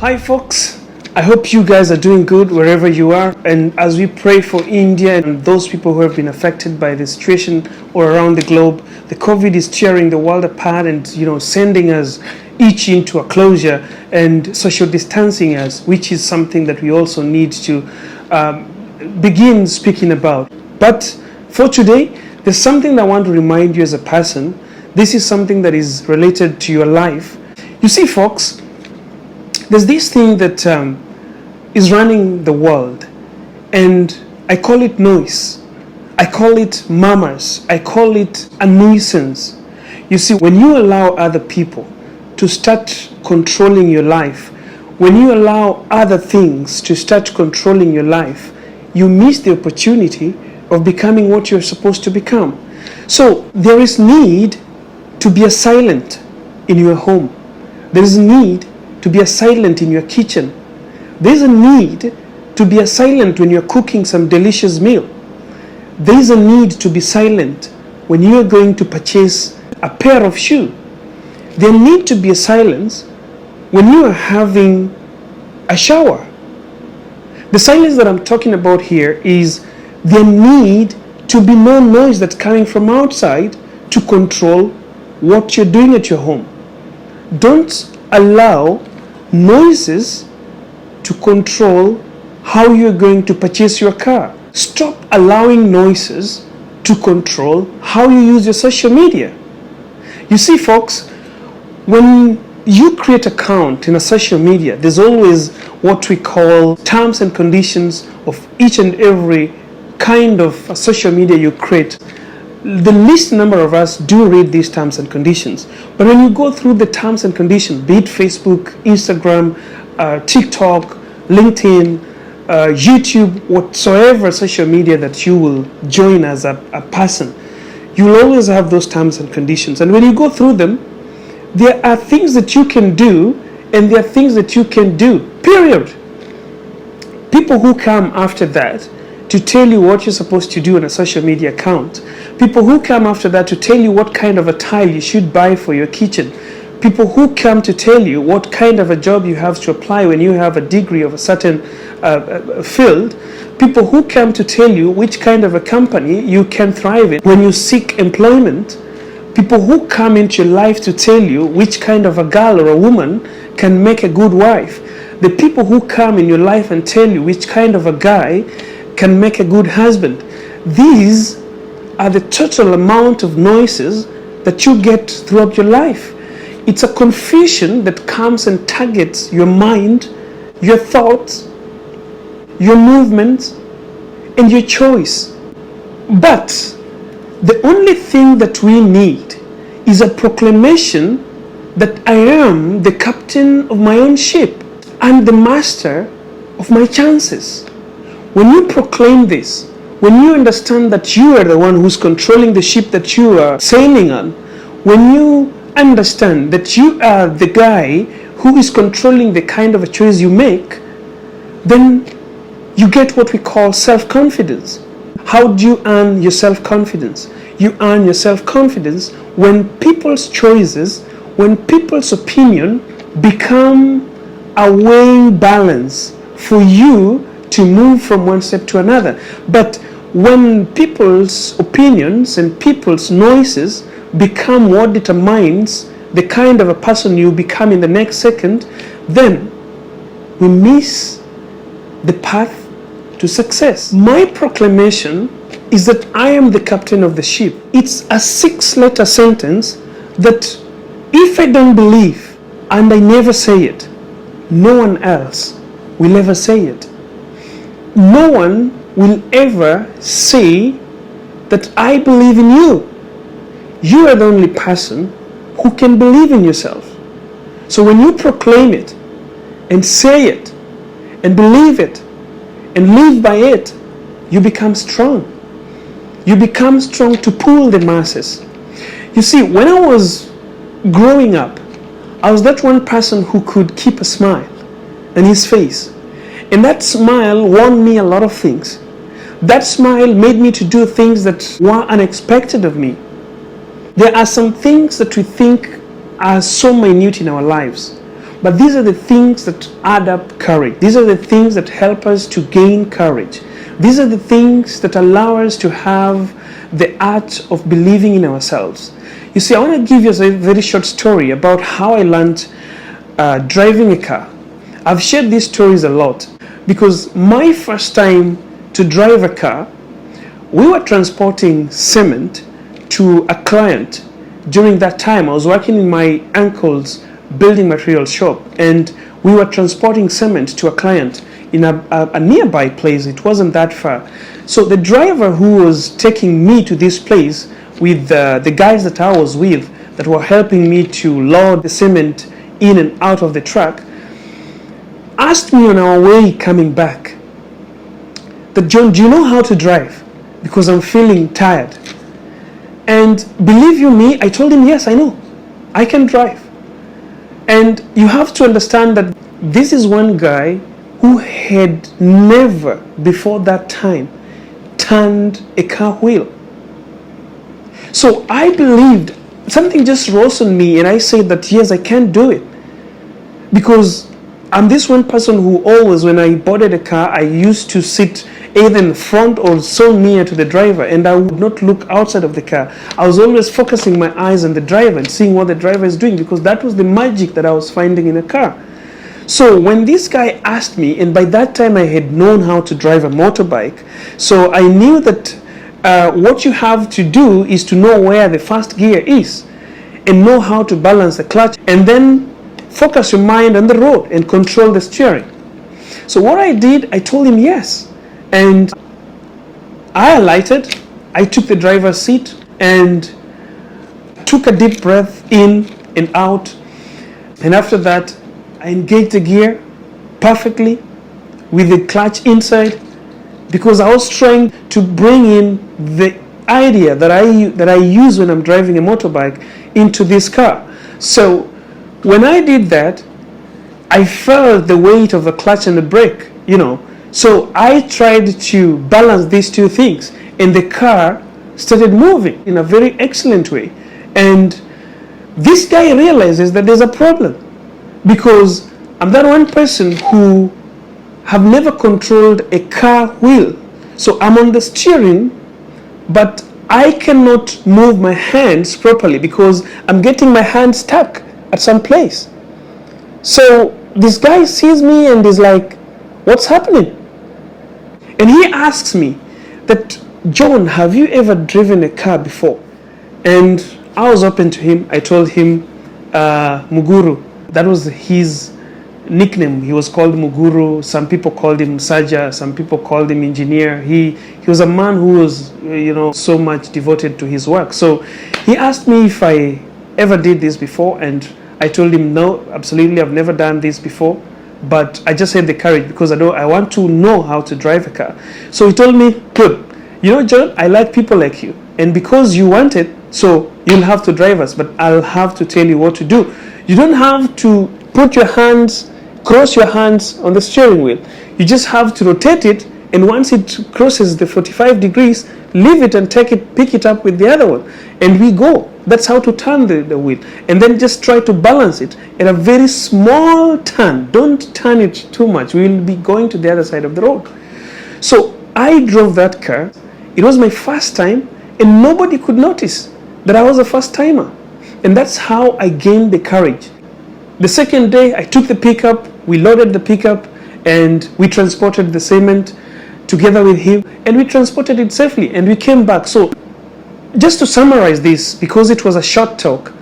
Hi folks, I hope you guys are doing good wherever you are, and as we pray for India and those people who have been affected by the situation all around the globe, the COVID is tearing the world apart and sending us each into a closure and social distancing us, which is something that we also need to begin speaking about. But for today, there's something that I want to remind you as a person. This is something that is related to your life. You see folks, there's this thing that is running the world, and I call it noise. I call it murmurs. I call it a nuisance. You see, when you allow other people to start controlling your life, when you allow other things to start controlling your life, you miss the opportunity of becoming what you're supposed to become. So there is need to be a silent in your home. There is need to be a silent in your kitchen. There's a need to be a silent when you're cooking some delicious meal. There's a need to be silent when you're going to purchase a pair of shoes. There need to be a silence when you are having a shower. The silence that I'm talking about here is there need to be no noise that's coming from outside to control what you're doing at your home. Don't allow noises to control how you're going to purchase your car. Stop allowing noises to control how you use your social media. You see folks, when you create an account in a social media, there's always what we call terms and conditions of each and every kind of social media you create. The least number of us do read these terms and conditions. But when you go through the terms and conditions, be it Facebook, Instagram, TikTok, LinkedIn, YouTube, whatsoever social media that you will join as a person, you will always have those terms and conditions. And when you go through them, there are things that you can do and there are things that you can do, period. People who come after that to tell you what you're supposed to do on a social media account. People who come after that to tell you what kind of a tile you should buy for your kitchen. People who come to tell you what kind of a job you have to apply when you have a degree of a certain field. People who come to tell you which kind of a company you can thrive in when you seek employment. People who come into your life to tell you which kind of a girl or a woman can make a good wife. The people who come in your life and tell you which kind of a guy can make a good husband. These are the total amount of noises that you get throughout your life. It's a confusion that comes and targets your mind, your thoughts, your movements, and your choice. But the only thing that we need is a proclamation that I am the captain of my own ship. I'm the master of my chances. When you proclaim this, when you understand that you are the one who's controlling the ship that you are sailing on, when you understand that you are the guy who is controlling the kind of a choice you make, then you get what we call self-confidence. How do you earn your self-confidence? You earn your self-confidence when people's choices, when people's opinion become a weighing balance for you to move from one step to another. But when people's opinions and people's noises become what determines the kind of a person you become in the next second, then we miss the path to success. My proclamation is that I am the captain of the ship. It's a 6-letter sentence that if I don't believe and I never say it, no one else will ever say it. No one will ever say that I believe in you. You are the only person who can believe in yourself. So when you proclaim it and say it and believe it and live by it, you become strong. You become strong to pull the masses. You see, when I was growing up, I was that one person who could keep a smile on his face. And that smile won me a lot of things. That smile made me to do things that were unexpected of me. There are some things that we think are so minute in our lives. But these are the things that add up courage. These are the things that help us to gain courage. These are the things that allow us to have the art of believing in ourselves. You see, I want to give you a very short story about how I learned driving a car. I've shared these stories a lot because my first time to drive a car, we were transporting cement to a client. During that time, I was working in my uncle's building material shop, and we were transporting cement to a client in a nearby place. It wasn't that far. So the driver who was taking me to this place with the guys that I was with that were helping me to load the cement in and out of the truck asked me on our way coming back that, "John, do you know how to drive? Because I'm feeling tired." And believe you me, I told him, yes, I know. I can drive. And you have to understand that this is one guy who had never before that time turned a car wheel. So I believed, something just rose on me, and I said that yes, I can do it. Because I'm this one person who always, when I boarded a car, I used to sit either in front or so near to the driver, and I would not look outside of the car. I was always focusing my eyes on the driver and seeing what the driver is doing, because that was the magic that I was finding in a car. So when this guy asked me, and by that time I had known how to drive a motorbike, so I knew that what you have to do is to know where the first gear is and know how to balance the clutch, and then focus your mind on the road and control the steering. So what I did, I told him yes. And I alighted, I took the driver's seat and took a deep breath in and out. And after that, I engaged the gear perfectly with the clutch inside, because I was trying to bring in the idea that I use when I'm driving a motorbike into this car. So when I did that, I felt the weight of the clutch and the brake, So I tried to balance these two things, and the car started moving in a very excellent way. And this guy realizes that there's a problem, because I'm that one person who have never controlled a car wheel. So I'm on the steering, but I cannot move my hands properly because I'm getting my hands stuck at some place. So this guy sees me and is like, "What's happening?" And he asks me that, "John, have you ever driven a car before?" And I was open to him. I told him Muguru. That was his nickname. He was called Muguru. Some people called him Saja. Some people called him Engineer. He was a man who was, so much devoted to his work. So he asked me if I ever did this before, and I told him, no, absolutely, I've never done this before. But I just had the courage because I want to know how to drive a car. So he told me, "Good, John, I like people like you, and because you want it, so you'll have to drive us, but I'll have to tell you what to do. You don't have to cross your hands on the steering wheel. You just have to rotate it, and once it crosses the 45 degrees, leave it and pick it up with the other one, and we go. That's how to turn the wheel. And then just try to balance it at a very small turn. Don't turn it too much. We will be going to the other side of the road." So I drove that car. It was my first time, and nobody could notice that I was a first timer. And that's how I gained the courage. The second day, I took the pickup, we loaded the pickup, and we transported the cement together with him, and we transported it safely, and we came back. So just to summarize this, because it was a short talk,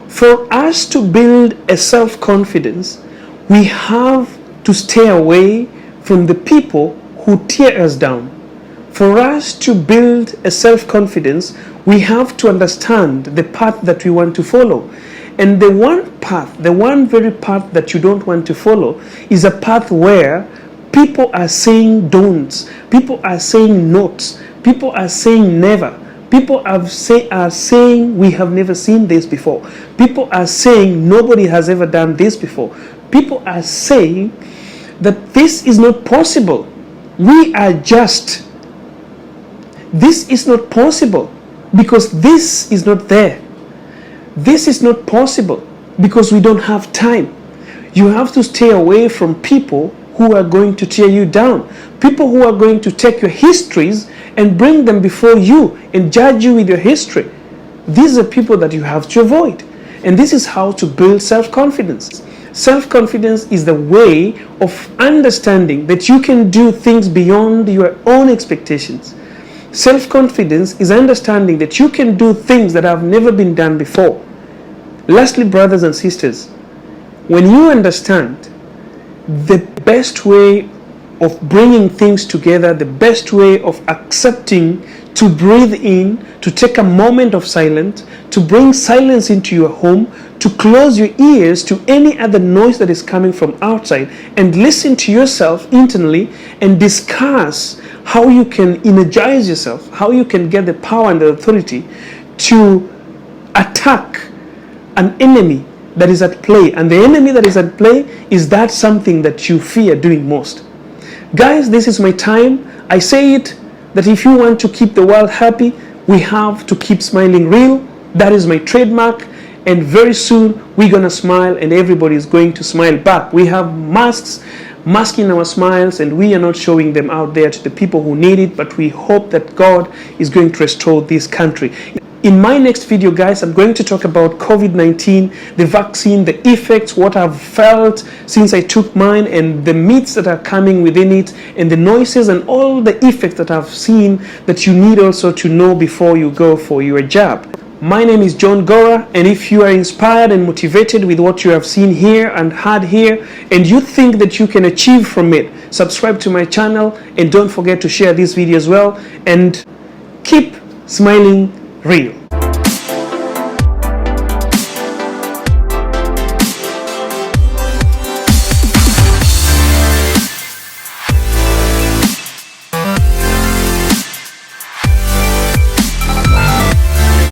for us to build a self-confidence, we have to stay away from the people who tear us down. For us to build a self-confidence, we have to understand the path that we want to follow. And the one very path that you don't want to follow is a path where people are saying don'ts, people are saying nots, people are saying never. People are saying we have never seen this before. People are saying nobody has ever done this before. People are saying that this is not possible. This is not possible because this is not there. This is not possible because we don't have time. You have to stay away from people who are going to tear you down, people who are going to take your histories and bring them before you and judge you with your history. These are people that you have to avoid. And this is how to build self-confidence. Self-confidence is the way of understanding that you can do things beyond your own expectations. Self-confidence is understanding that you can do things that have never been done before. Lastly, brothers and sisters, when you understand the best way of bringing things together, the best way of accepting to breathe in, to take a moment of silence, to bring silence into your home, to close your ears to any other noise that is coming from outside, and listen to yourself internally and discuss how you can energize yourself, how you can get the power and the authority to attack an enemy that is at play. And the enemy that is at play is that something that you fear doing most. Guys, this is my time. I say it that if you want to keep the world happy, we have to keep smiling real. That is my trademark. And very soon we're gonna smile and everybody is going to smile back. We have masks masking our smiles, and we are not showing them out there to the people who need it, but we hope that God is going to restore this country. In my next video, guys, I'm going to talk about COVID-19, the vaccine, the effects, what I've felt since I took mine, and the myths that are coming within it, and the noises and all the effects that I've seen that you need also to know before you go for your jab. My name is John Gora, and if you are inspired and motivated with what you have seen here and heard here, and you think that you can achieve from it, subscribe to my channel, and don't forget to share this video as well, and keep smiling real.